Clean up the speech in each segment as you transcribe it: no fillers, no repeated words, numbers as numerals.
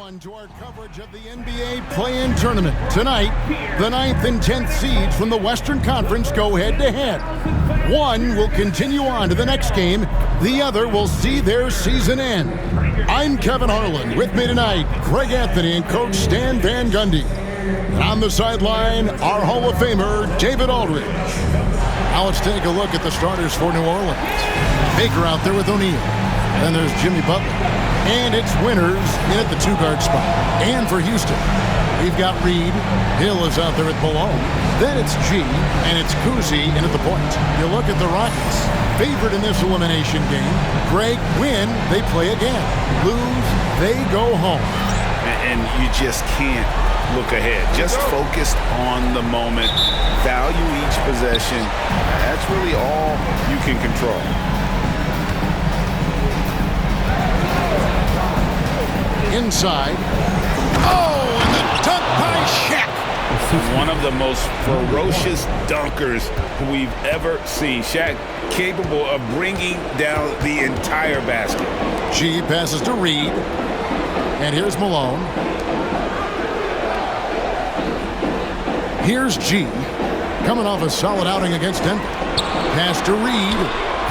On to our coverage of the NBA play-in tournament. Tonight, the 9th and 10th seeds from the Western Conference go head-to-head. One will continue on to the next game. The other will see their season end. I'm Kevin Harlan. With me tonight, Greg Anthony and Coach Stan Van Gundy. And on the sideline, our Hall of Famer, David Aldridge. Now let's take a look at the starters for New Orleans. Baker out there with O'Neal. Then there's Jimmy Butler. And it's Winters in at the two-guard spot. And for Houston, we've got Reed. Hill is out there at Malone. Then it's G, and it's Kuzi in at the point. You look at the Rockets, favorite in this elimination game. Greg, win, they play again. Lose, they go home. And you just can't look ahead. Just focused on the moment. Value each possession. That's really all you can control. Inside. Oh, and the dunk by Shaq. One of the most ferocious dunkers we've ever seen. Shaq capable of bringing down the entire basket. G passes to Reed. And here's Malone. Here's G. Coming off a solid outing against Denver. Pass to Reed.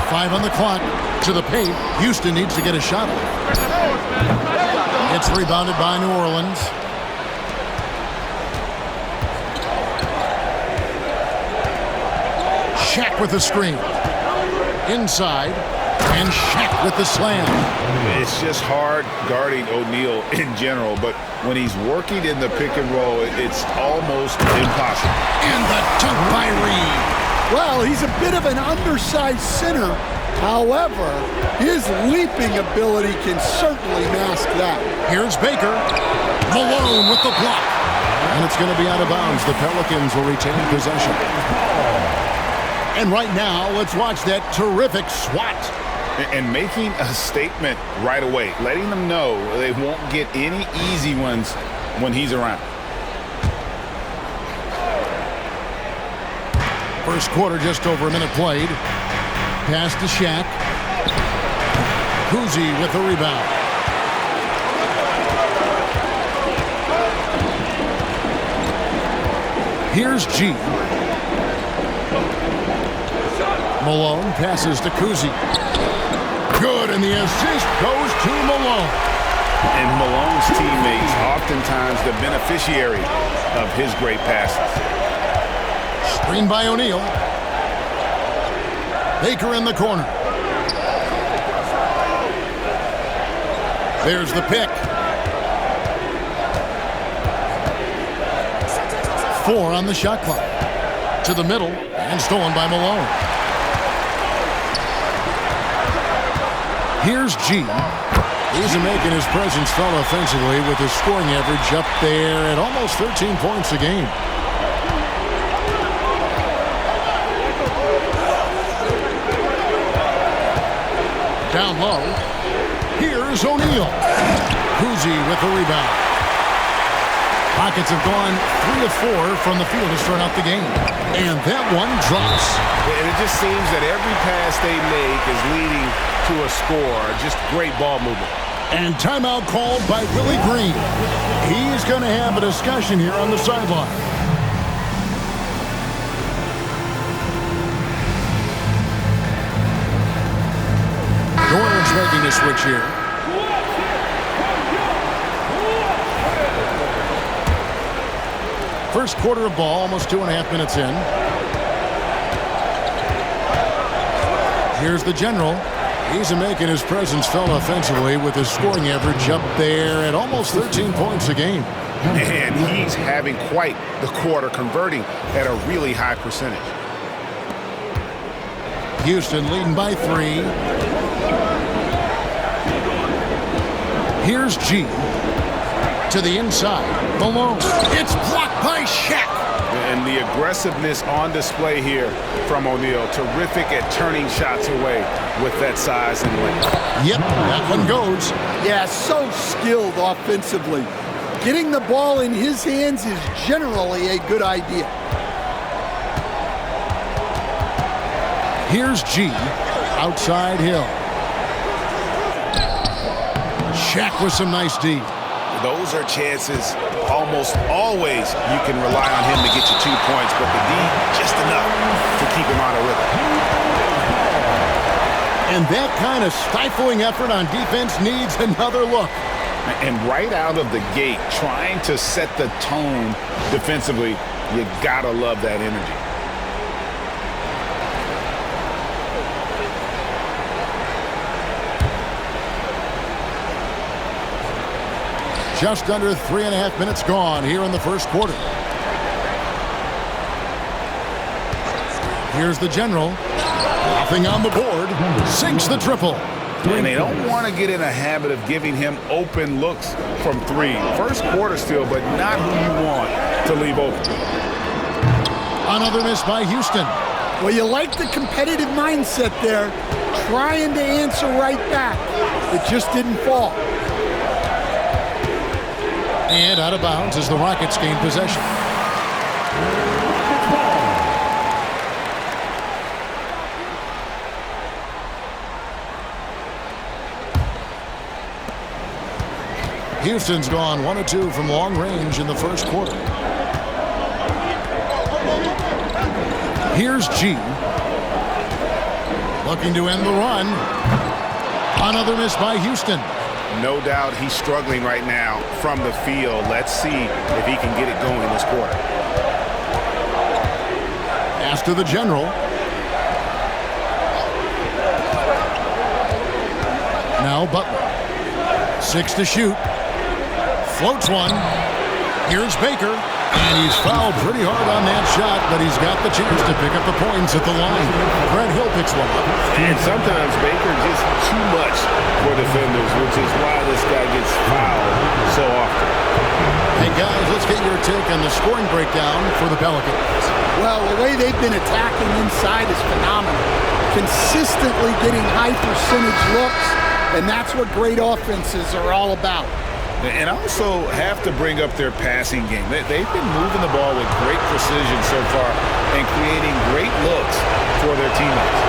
5 on the clock. To the paint. Houston needs to get a shot off. It's rebounded by New Orleans. Shaq with the screen. Inside. And Shaq with the slam. It's just hard guarding O'Neal in general, but when he's working in the pick and roll, it's almost impossible. And the dunk by Reed. Well, he's a bit of an undersized center. However, his leaping ability can certainly mask that. Here's Baker. Malone with the block. And it's going to be out of bounds. The Pelicans will retain possession. And right now, let's watch that terrific swat. And making a statement right away, letting them know they won't get any easy ones when he's around. First quarter, just over a minute played. Pass to Shaq. Kuzi with the rebound. Here's G. Malone passes to Kuzi. Good, and the assist goes to Malone. And Malone's teammates oftentimes the beneficiary of his great passes. Screen by O'Neal. Baker in the corner. There's the pick. 4 on the shot clock. To the middle and stolen by Malone. Here's G. He's making his presence felt offensively with his scoring average up there at almost 13 points a game. Down low. Here's O'Neal. Kuzi with the rebound. Rockets have gone 3 of 4 from the field to start out the game. And that one drops. And it just seems that every pass they make is leading to a score. Just great ball movement. And timeout called by Willie Green. He's going to have a discussion here on the sideline. New Orleans making a switch here. First quarter of ball, almost 2.5 minutes in. Here's the general. He's making his presence felt offensively with his scoring average up there at almost 13 points a game. And he's having quite the quarter, converting at a really high percentage. Houston leading by 3. Here's G. To the inside. Malone. It's blocked by Shaq. And the aggressiveness on display here from O'Neal. Terrific at turning shots away with that size and length. Yep, that one goes. Yeah, so skilled offensively. Getting the ball in his hands is generally a good idea. Here's G. Outside Hill. Shaq with some nice D. those are chances almost always you can rely on him to get you 2 points, but the D just enough to keep him out of rhythm. And that kind of stifling effort on defense needs another look. And right out of the gate, trying to set the tone defensively, you gotta love that energy. Just under 3.5 minutes gone here in the first quarter. Here's the general. Nothing on the board. Sinks the triple. And they don't want to get in a habit of giving him open looks from three. First quarter still, but not who you want to leave open. Another miss by Houston. Well, you like the competitive mindset there, trying to answer right back. It just didn't fall. And out of bounds as the Rockets gain possession. Houston's gone 1 of 2 from long range in the first quarter. Here's G. Looking to end the run. Another miss by Houston. No doubt he's struggling right now from the field. Let's see if he can get it going this quarter. Pass to the general. Now Butler. 6 to shoot. Floats one. Here's Baker. And he's fouled pretty hard on that shot, but he's got the chance to pick up the points at the line. Brent Hill picks one up. And sometimes Baker just too much for defenders, which is why this guy gets fouled so often. Hey guys, let's get your take on the scoring breakdown for the Pelicans. Well, the way they've been attacking inside is phenomenal. Consistently getting high percentage looks, and that's what great offenses are all about. And also have to bring up their passing game. They've been moving the ball with great precision so far and creating great looks for their teammates.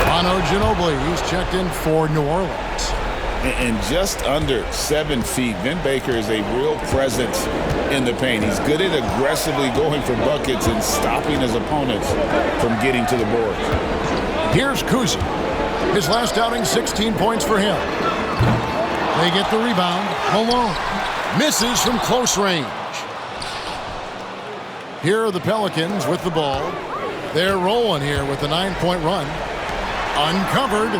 Manu Ginobili, he's checked in for New Orleans. And just under 7 feet, Vin Baker is a real presence in the paint. He's good at aggressively going for buckets and stopping his opponents from getting to the board. Here's Kuzi. His last outing, 16 points for him. They get the rebound. Malone misses from close range. Here are the Pelicans with the ball. They're rolling here with the 9-point run. Uncovered.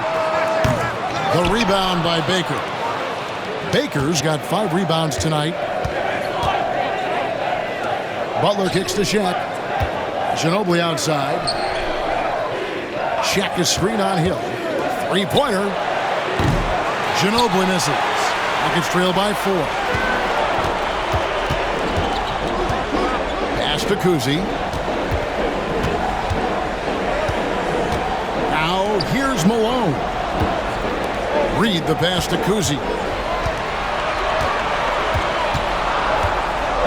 The rebound by Baker. Baker's got 5 rebounds tonight. Butler kicks to Shaq. Ginobili outside. Shaq is screen on Hill. 3-pointer. Ginobili misses. Rockets trail by 4. Pass to Kuzi. Now here's Malone. Read the pass to Kuzi.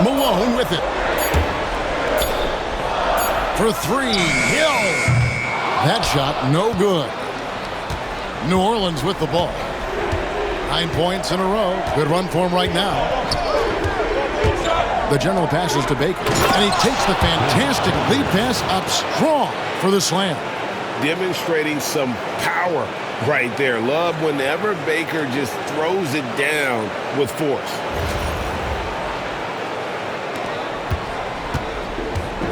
Malone with it. For 3. Hill. That shot no good. New Orleans with the ball. 9 points in a row. Good run for him right now. The general passes to Baker. And he takes the fantastic lead pass up strong for the slam. Demonstrating some power right there. Love whenever Baker just throws it down with force.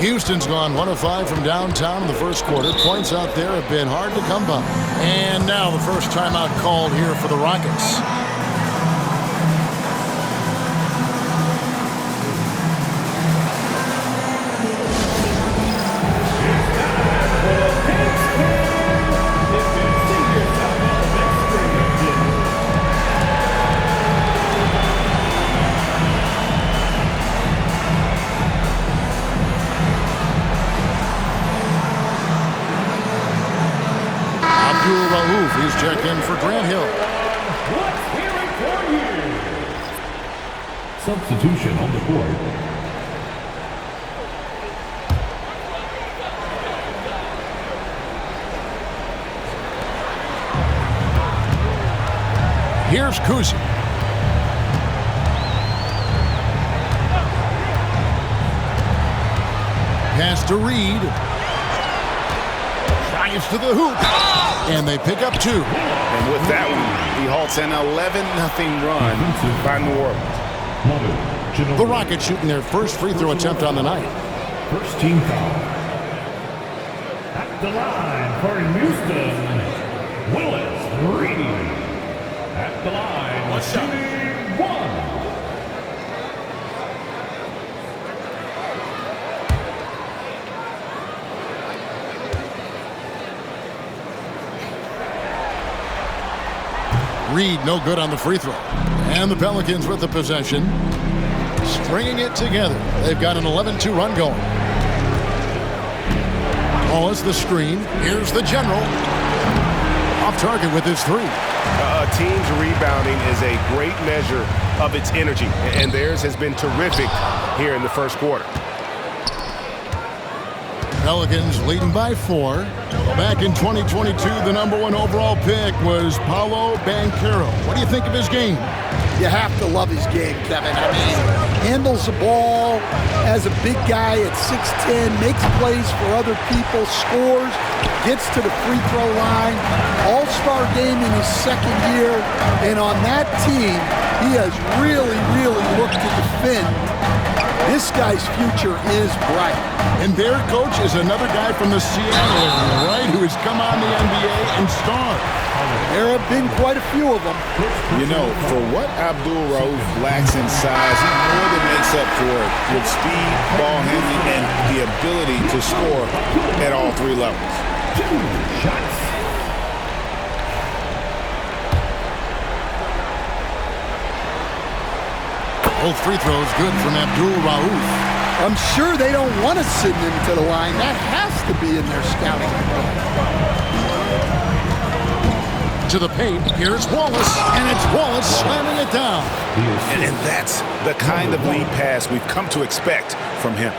Houston's gone 1 of 5 from downtown in the first quarter. Points out there have been hard to come by. And now the first timeout called here for the Rockets. He's checked in for Grant Hill. Let's hear it for you. Substitution on the court. Here's Kuzi. Pass to Reed. Drives to the hoop. And they pick up 2. And with that one, he halts an 11-0 run by New Orleans. The Rockets shooting their first free throw attempt on the night. First team foul. At the line for Houston, Willis Reed. At the line, shooting 1. Reed no good on the free throw. And the Pelicans with the possession. Stringing it together. They've got an 11-2 run going. Wallace the screen. Here's the general. Off target with his 3. A team's rebounding is a great measure of its energy, and theirs has been terrific here in the first quarter. Pelicans leading by 4. Back in 2022, the #1 overall pick was Paolo Banchero. What do you think of his game? You have to love his game, Kevin. I mean, handles the ball as a big guy at 6'10", makes plays for other people, scores, gets to the free throw line. All-star game in his second year. And on that team, he has really, really looked to defend. This guy's future is bright. And their coach is another guy from the Seattle area, right, who has come on the NBA and starred. There have been quite a few of them. You know, for what Abdul Rauf lacks in size, he more than makes up for it with speed, ball handling, and the ability to score at all 3 levels. 2 shots. Both free throws good from Abdul Rauf. I'm sure they don't want to send him to the line. That has to be in their scouting report. To the paint, here's Wallace, and it's Wallace slamming it down. And that's the kind of lead pass we've come to expect from him.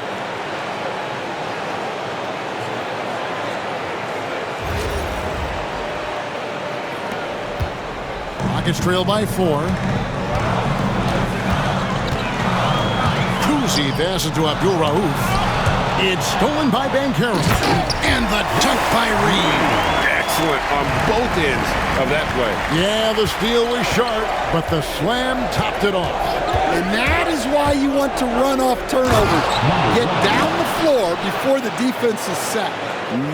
Rockets trail by 4. Kuzi passes to Abdul Rauf. It's stolen by Banchero. And the dunk by Reed. Excellent on both ends of that play. Yeah, the steal was sharp, but the slam topped it off. And that is why you want to run off turnovers. Get down the floor before the defense is set.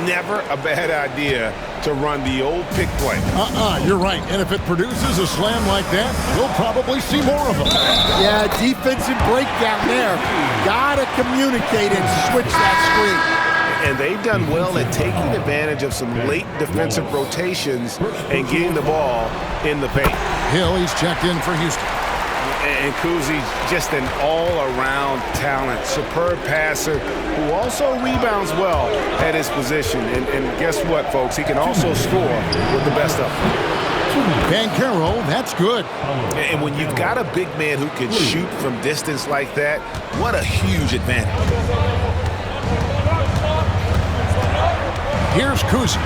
Never a bad idea to run the old pick play. You're right. And if it produces a slam like that, we'll probably see more of them. Yeah, defensive breakdown there. Gotta communicate and switch that screen. And they've done well at taking advantage of some late defensive rotations and getting the ball in the paint. Hill, he's checked in for Houston. And Kuzi's just an all-around talent, superb passer who also rebounds well at his position. And guess what, folks? He can also score with the best of them. Banchero, that's good. And when you've got a big man who can shoot from distance like that, what a huge advantage. Here's Kuzi.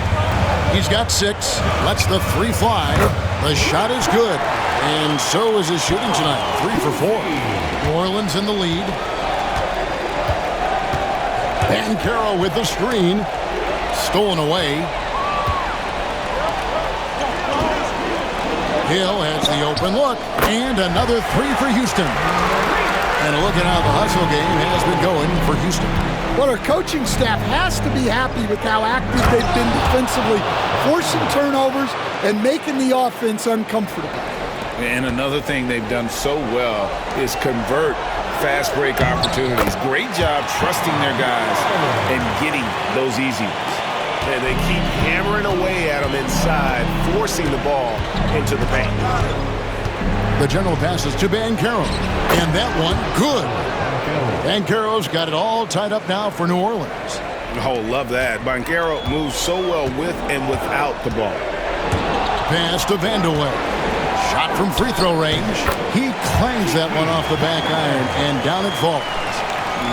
He's got 6. Lets the 3 fly. The shot is good. And so is his shooting tonight. 3 for 4. New Orleans in the lead. Banchero with the screen. Stolen away. Hill has the open look. And another 3 for Houston. And look at how the hustle game has been going for Houston. Well, our coaching staff has to be happy with how active they've been defensively, forcing turnovers and making the offense uncomfortable. And another thing they've done so well is convert fast break opportunities. Great job trusting their guys and getting those easy ones. And they keep hammering away at them inside, forcing the ball into the paint. The general passes to Banchero. And that one, good. Banchero's got it all tied up now for New Orleans. Oh, love that. Banchero moves so well with and without the ball. Pass to Vandeweghe. Shot from free throw range. He clangs that one off the back iron, and down it falls.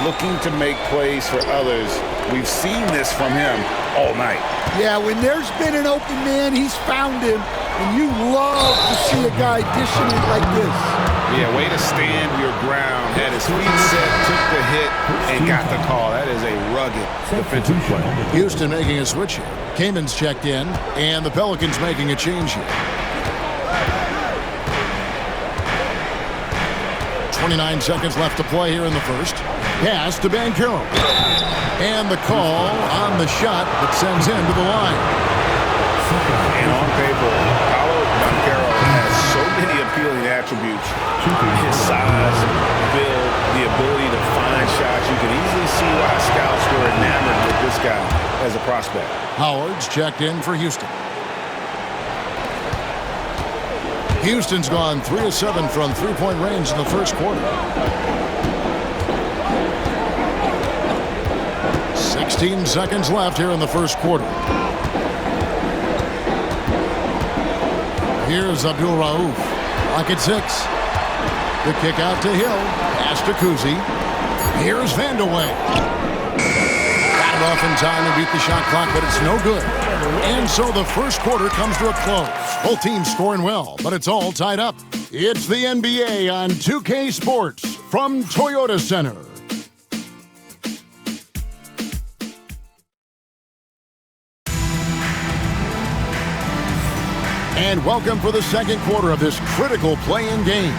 Looking to make plays for others. We've seen this from him all night. Yeah, when there's been an open man, he's found him. And you love to see a guy dishing it like this. Yeah, way to stand your ground. Had his feet set, took the hit, and got the call. That is a rugged defensive play. Houston making a switch here. Cayman's checked in, and the Pelicans making a change here. 29 seconds left to play here in the first. Pass to Banchero. And the call on the shot that sends him to the line. And on paper, Polo Banchero has so many appealing attributes. His size, build, the ability to find shots. You can easily see why scouts were enamored with this guy as a prospect. Howard's checked in for Houston. Houston's gone 3 of 7 from three-point range in the first quarter. 16 seconds left here in the first quarter. Here's Abdul Rauf. Lock at 6. The kick out to Hill. Pass to Kuzi. Here's Vandeweghe. Got it off in time to beat the shot clock, but it's no good. And so the first quarter comes to a close. Both teams scoring well, but it's all tied up. It's the NBA on 2K Sports from Toyota Center. And welcome for the second quarter of this critical play-in game.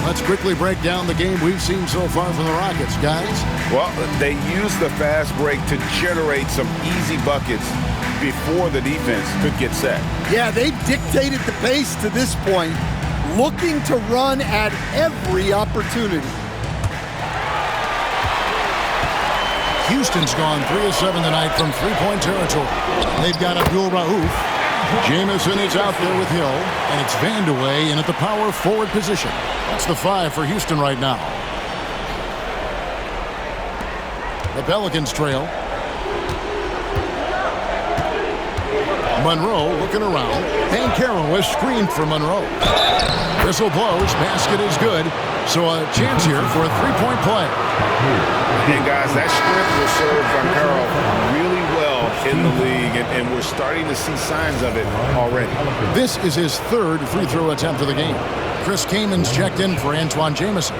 Let's quickly break down the game we've seen so far from the Rockets, guys. Well, they used the fast break to generate some easy buckets before the defense could get set. Yeah, they've dictated the pace to this point, looking to run at every opportunity. Houston's gone 3 of 7 tonight from three-point territory. They've got Abdul Rauf. Jamison is out there with Hill, and it's Vandeweghe in at the power forward position. That's the 5 for Houston right now. The Pelicans trail. Monroe looking around. Banchero is screened for Monroe. Whistle blows. Basket is good. So a chance here for a three-point play. And guys, that sprint will serve Banchero really well in the league, and we're starting to see signs of it already. This is his third free throw attempt of the game. Chris Kaman's checked in for Antoine Jamison.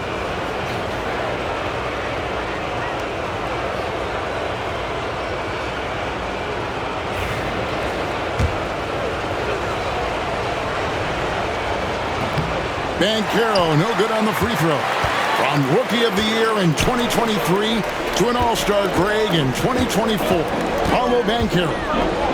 Banchero, no good on the free throw. From Rookie of the Year in 2023 to an All-Star grade in 2024, Polo Banchero.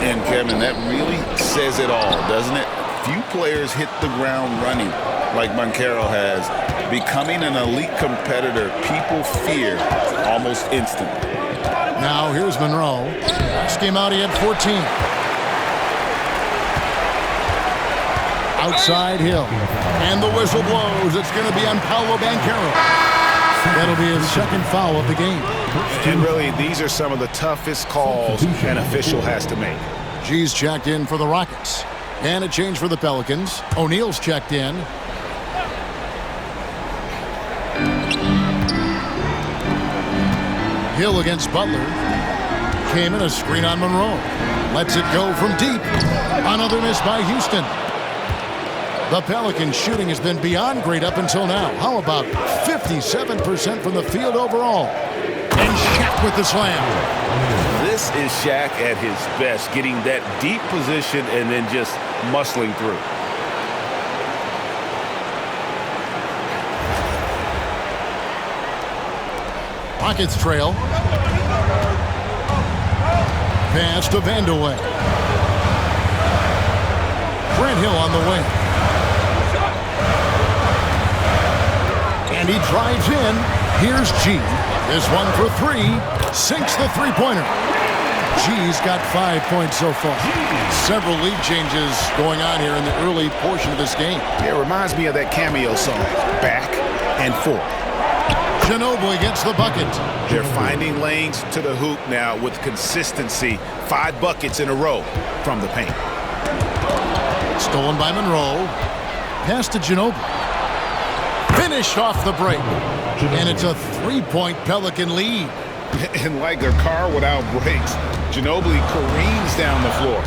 And Kevin, that really says it all, doesn't it? Few players hit the ground running like Banchero has, becoming an elite competitor people fear almost instantly. Now here's Monroe. Last game out he had 14. Outside Hill. And the whistle blows. It's going to be on Paolo Banchero. That'll be his second foul of the game. And really, these are some of the toughest calls an official has to make. G's checked in for the Rockets. And a change for the Pelicans. O'Neal's checked in. Hill against Butler. Came in a screen on Monroe. Lets it go from deep. Another miss by Houston. The Pelicans shooting has been beyond great up until now. How about 57% from the field overall? And Shaq with the slam. This is Shaq at his best, getting that deep position and then just muscling through. Rockets trail. Pass to Vandeweghe. Grant Hill on the wing. And he drives in. Here's G. This one for 3. Sinks the three-pointer. G's got 5 points so far. Several lead changes going on here in the early portion of this game. It reminds me of that cameo song, Back and Forth. Ginobili gets the bucket. They're finding lanes to the hoop now with consistency. 5 buckets in a row from the paint. Stolen by Monroe. Pass to Ginobili. Finished off the break. And it's a 3-point Pelican lead. And like a car without brakes, Ginobili careens down the floor.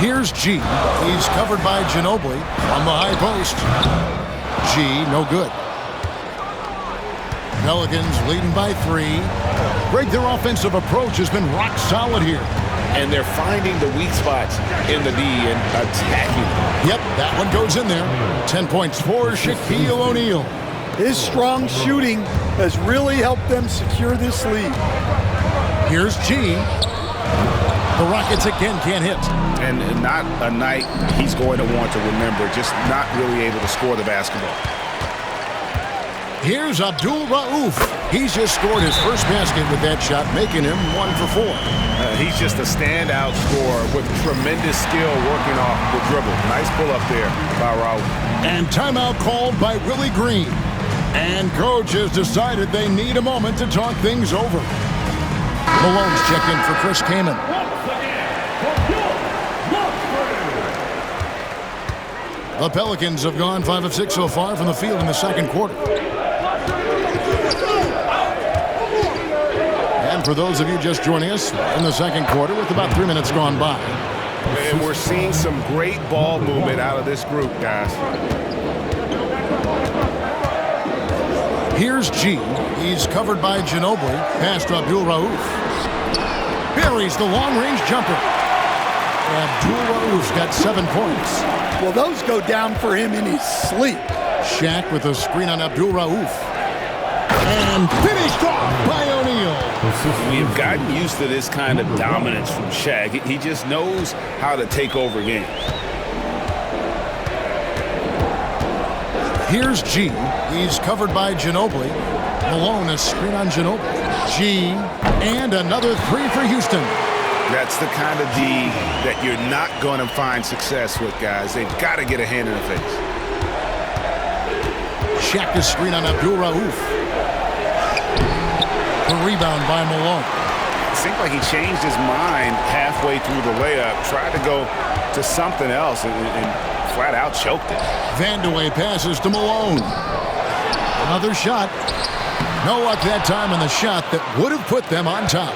Here's G. He's covered by Ginobili on the high post. G, no good. Pelicans leading by 3. Greg, their offensive approach has been rock solid here. And they're finding the weak spots in the D and attacking. Yep, that one goes in there. 10 points for Shaquille O'Neal. His strong shooting has really helped them secure this lead. Here's G. The Rockets again can't hit. And not a night he's going to want to remember, just not really able to score the basketball. Here's Abdul Rauf. He's just scored his first basket with that shot, making him 1 for 4. He's just a standout scorer with tremendous skill working off the dribble. Nice pull up there by Rauf. And timeout called by Willie Green. And coach has decided they need a moment to talk things over. Malone's checked in for Chris Kaman. The Pelicans have gone 5 of 6 so far from the field in the second quarter. And for those of you just joining us in the second quarter with about 3 minutes gone by. And we're seeing some great ball movement out of this group, guys. Here's G. He's covered by Ginobili. Pass to Abdul Rauf. Buries the long-range jumper. Abdul Rauf's got 7 points. Well, those go down for him in his sleep. Shaq with a screen on Abdul Rauf. And finished off by O'Neal. We've gotten used to this kind of dominance from Shaq. He just knows how to take over games. Here's G. He's covered by Ginobili. Malone, a screen on Ginobili. G. And another 3 for Houston. That's the kind of D that you're not going to find success with, guys. They've got to get a hand in the face. Shaq is screen on Abdul Rauf. The rebound by Malone. It seemed like he changed his mind halfway through the layup, tried to go to something else, and flat out choked it. Vandeweghe passes to Malone. Another shot. No luck that time on the shot that would have put them on top.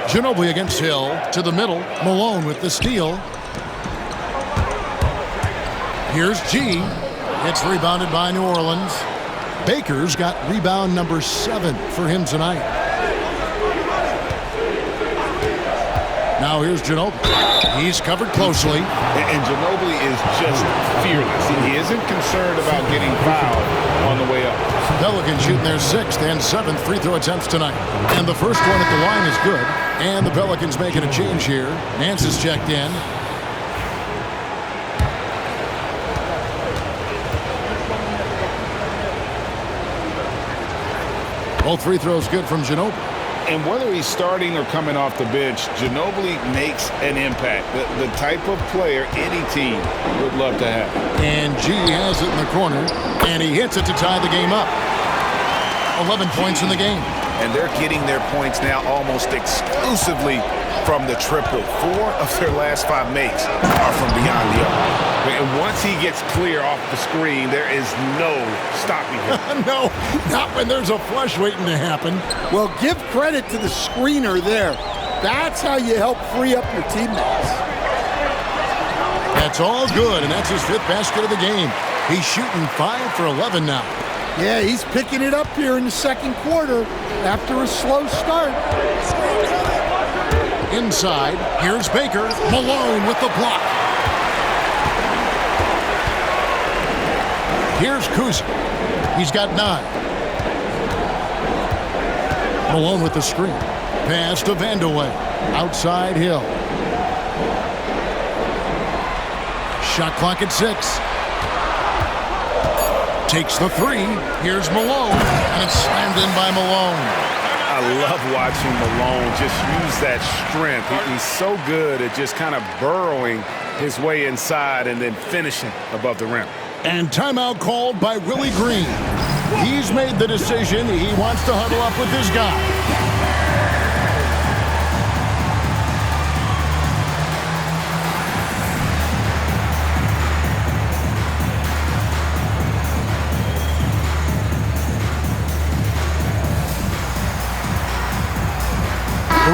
Ginobili against Hill to the middle. Malone with the steal. Here's G. It's rebounded by New Orleans. Baker's got rebound number 7 for him tonight. Now here's Ginobili. He's covered closely. And Ginobili is just fearless. He isn't concerned about getting fouled on the way up. Pelicans shooting their 6th and 7th free throw attempts tonight. And the first one at the line is good. And the Pelicans making a change here. Nance is checked in. Both free throws good from Ginobili. And whether he's starting or coming off the bench, Ginobili makes an impact. The type of player any team would love to have. And G has it in the corner. And he hits it to tie the game up. 11 points in the game. And they're getting their points now almost exclusively from the triple. 4 of their last 5 makes are from beyond the arc. And once he gets clear off the screen, there is no stopping him. No, not when there's a flush waiting to happen. Well, give credit to the screener there. That's how you help free up your teammates. That's all good, and that's his 5th basket of the game. He's shooting 5 for 11 now. Yeah, he's picking it up here in the second quarter after a slow start. Inside, here's Baker. Malone with the block. Here's Kuzi. He's got 9. Malone with the screen. Pass to Vandeweghe. Outside Hill. Shot clock at 6. Takes the 3. Here's Malone. And it's slammed in by Malone. I love watching Malone just use that strength. He's so good at just kind of burrowing his way inside and then finishing above the rim. And timeout called by Willie Green. He's made the decision. He wants to huddle up with his guy.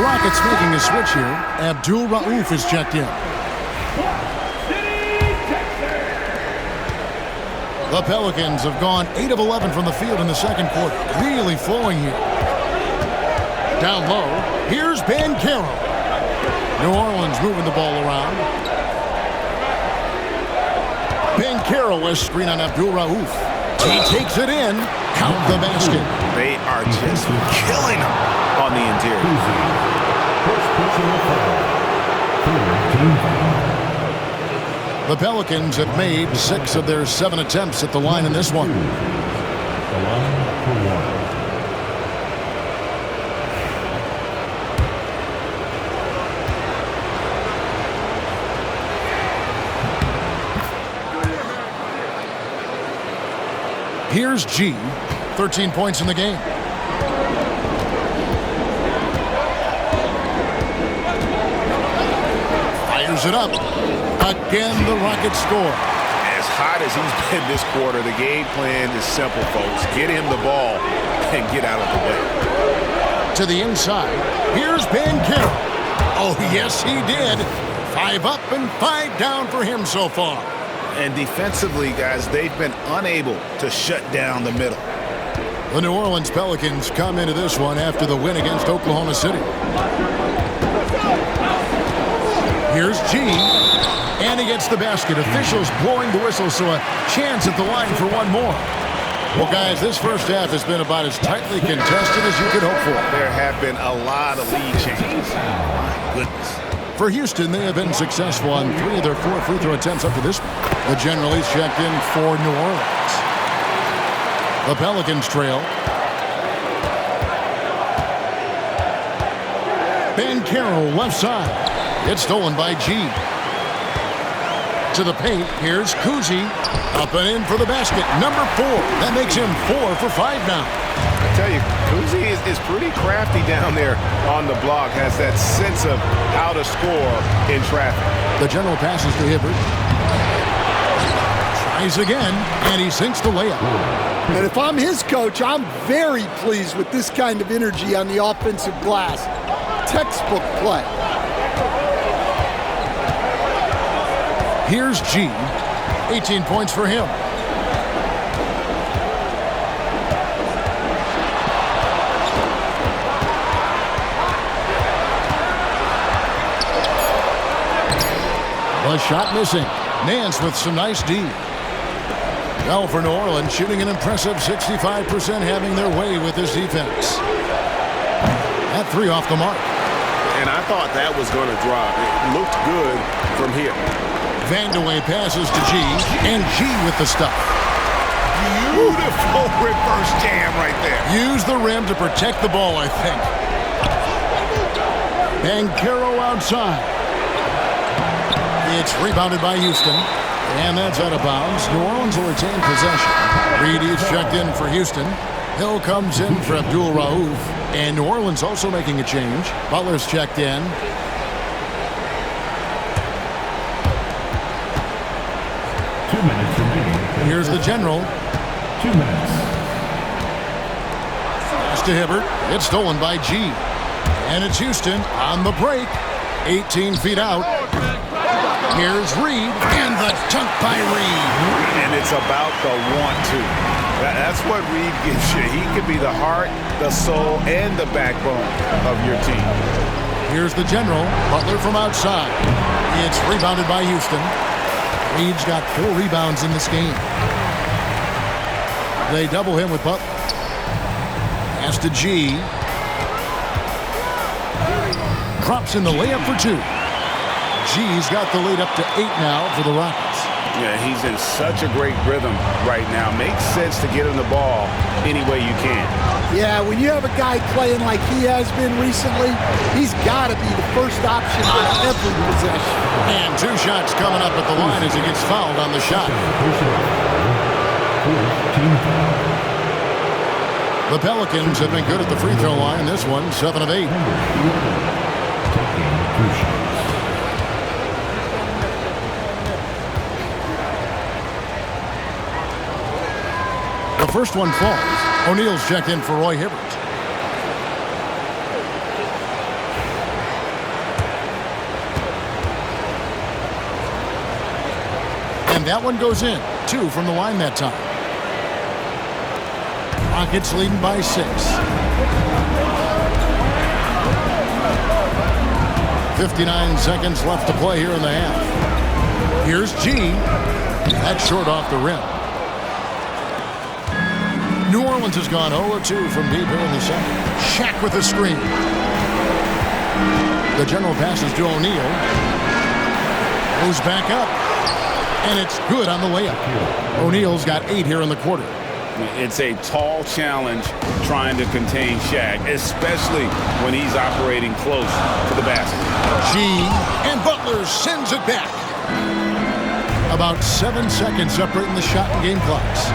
Rockets making a switch here. Abdul Rauf is checked in. The Pelicans have gone 8 of 11 from the field in the second quarter. Really flowing here. Down low, here's Banchero. New Orleans moving the ball around. Banchero has screen on Abdul Rauf. He takes it in. Count the basket. They are just killing him on the interior. First personal foul. Team foul. The Pelicans have made 6 of their 7 attempts at the line in this one. The line for one. Here's G. 13 points in the game. Fires it up. Again, the Rockets score. As hot as he's been this quarter, the game plan is simple, folks. Get him the ball and get out of the way. To the inside. Here's Banchero. Oh, yes, he did. 5 up and 5 down for him so far. And defensively, guys, they've been unable to shut down the middle. The New Orleans Pelicans come into this one after the win against Oklahoma City. Here's G. And he gets the basket. Officials blowing the whistle, so a chance at the line for one more. Well, guys, this first half has been about as tightly contested as you could hope for. There have been a lot of lead changes. My goodness. For Houston, they have been successful on 3 of their 4 free throw attempts up to this point. The general is checked in for New Orleans. The Pelicans trail. Banchero left side. It's stolen by G. To the paint, here's Kuzi. Up and in for the basket. Number 4. That makes him 4 for 5 now. I tell you, Kuzi is pretty crafty down there on the block. Has that sense of how to score in traffic. The general passes to Hibbert. Tries again, and he sinks the layup. And if I'm his coach, I'm very pleased with this kind of energy on the offensive glass. Textbook play. Here's G. 18 points for him. The shot missing. Nance with some nice D. Well, for New Orleans, shooting an impressive 65%, having their way with this defense. That 3 off the mark. And I thought that was going to drop. It looked good from here. Vandeweghe passes to G, and G with the stuff. Beautiful reverse jam right there. Use the rim to protect the ball, I think. Banchero outside. It's rebounded by Houston, and that's out of bounds. New Orleans will retain possession. Reedy's checked in for Houston. Hill comes in for Abdul Rauf, and New Orleans also making a change. Butler's checked in. Here's the general. 2 minutes. Pass to Hibbert. It's stolen by G. And it's Houston on the break. 18 feet out. Here's Reed. And the dunk by Reed. And it's about the want-to. That's what Reed gives you. He could be the heart, the soul, and the backbone of your team. Here's the general. Butler from outside. It's rebounded by Houston. Reed's got 4 rebounds in this game. They double him with Butler. Pass to G. Drops in the layup for 2. G's got the lead up to 8 now for the Rockets. Yeah, he's in such a great rhythm right now. Makes sense to get him the ball any way you can. Yeah, when you have a guy playing like he has been recently, he's got to be the first option on every possession. And 2 shots coming up at the line as he gets fouled on the shot. The Pelicans have been good at the free throw line. This one, 7 of 8. The first one falls. O'Neal's checked in for Roy Hibbert. And that one goes in. 2 from the line that time. Rockets leading by 6. 59 seconds left to play here in the half. Here's G. That's short off the rim. New Orleans has gone 0-2 from deep here in the second. Shaq with the screen. The general passes to O'Neal. Goes back up. And it's good on the layup. O'Neal's got 8 here in the quarter. It's a tall challenge trying to contain Shaq, especially when he's operating close to the basket. G, and Butler sends it back. About 7 seconds separating the shot and game clocks.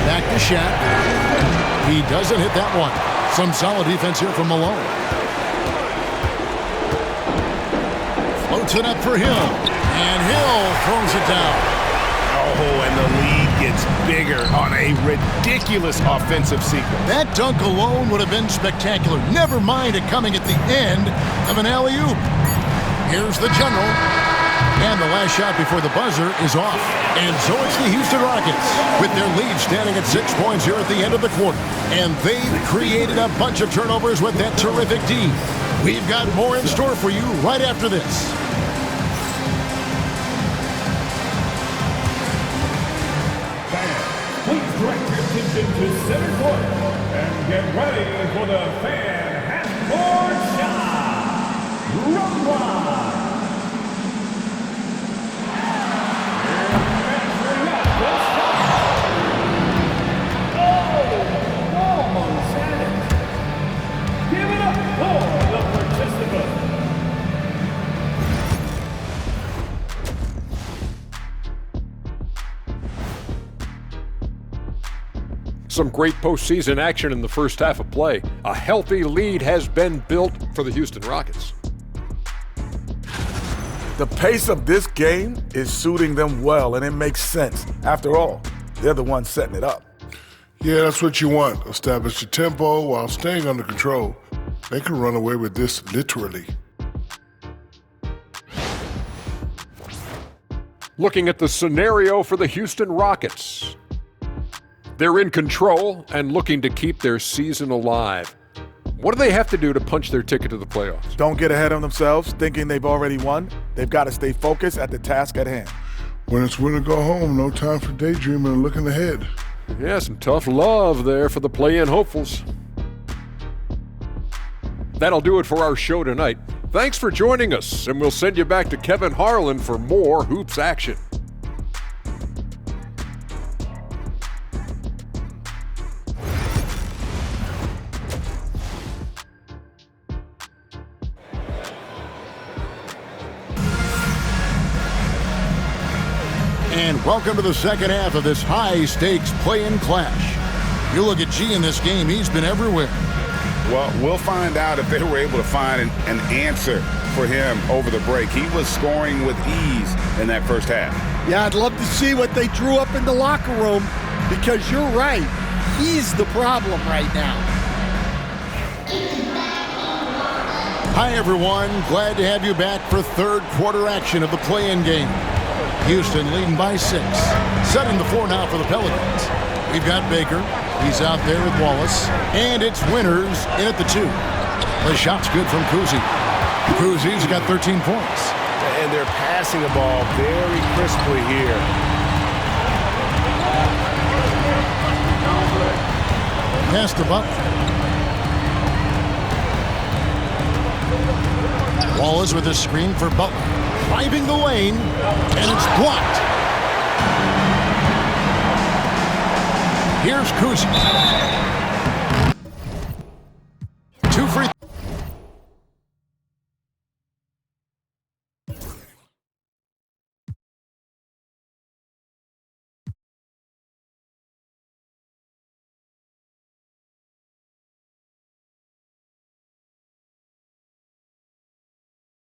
Back to Shaq. He doesn't hit that one. Some solid defense here from Malone. Floats it up for Hill. And Hill throws it down. Oh, and the lead gets bigger on a ridiculous offensive sequence. That dunk alone would have been spectacular. Never mind it coming at the end of an alley-oop. Here's the general. And the last shot before the buzzer is off. And so it's the Houston Rockets with their lead standing at 6 points here at the end of the quarter. And they've created a bunch of turnovers with that terrific D. We've got more in store for you right after this. To center court and get ready for the fan half-court shot. Run line. Measuring up the shot. Oh, almost had it. Give it up for the participant. Some great postseason action in the first half of play. A healthy lead has been built for the Houston Rockets. The pace of this game is suiting them well, and it makes sense. After all, they're the ones setting it up. Yeah, that's what you want. Establish your tempo while staying under control. They can run away with this literally. Looking at the scenario for the Houston Rockets. They're in control and looking to keep their season alive. What do they have to do to punch their ticket to the playoffs? Don't get ahead of themselves thinking they've already won. They've got to stay focused at the task at hand. When it's win or go home, no time for daydreaming and looking ahead. Yeah, some tough love there for the play-in hopefuls. That'll do it for our show tonight. Thanks for joining us, and we'll send you back to Kevin Harlan for more hoops action. And welcome to the second half of this high-stakes play-in clash. You look at G in this game, he's been everywhere. Well, we'll find out if they were able to find an answer for him over the break. He was scoring with ease in that first half. Yeah, I'd love to see what they drew up in the locker room because you're right. He's the problem right now. Hi, everyone. Glad to have you back for third quarter action of the play-in game. Houston leading by 6. Setting the floor now for the Pelicans. We've got Baker. He's out there with Wallace. And it's Winters in at the 2. The shot's good from Kuzi. Kuzi's got 13 points. And they're passing the ball very crisply here. Pass to Butler. Wallace with a screen for Butler. Driving the lane, and it's blocked. Here's Kuzi.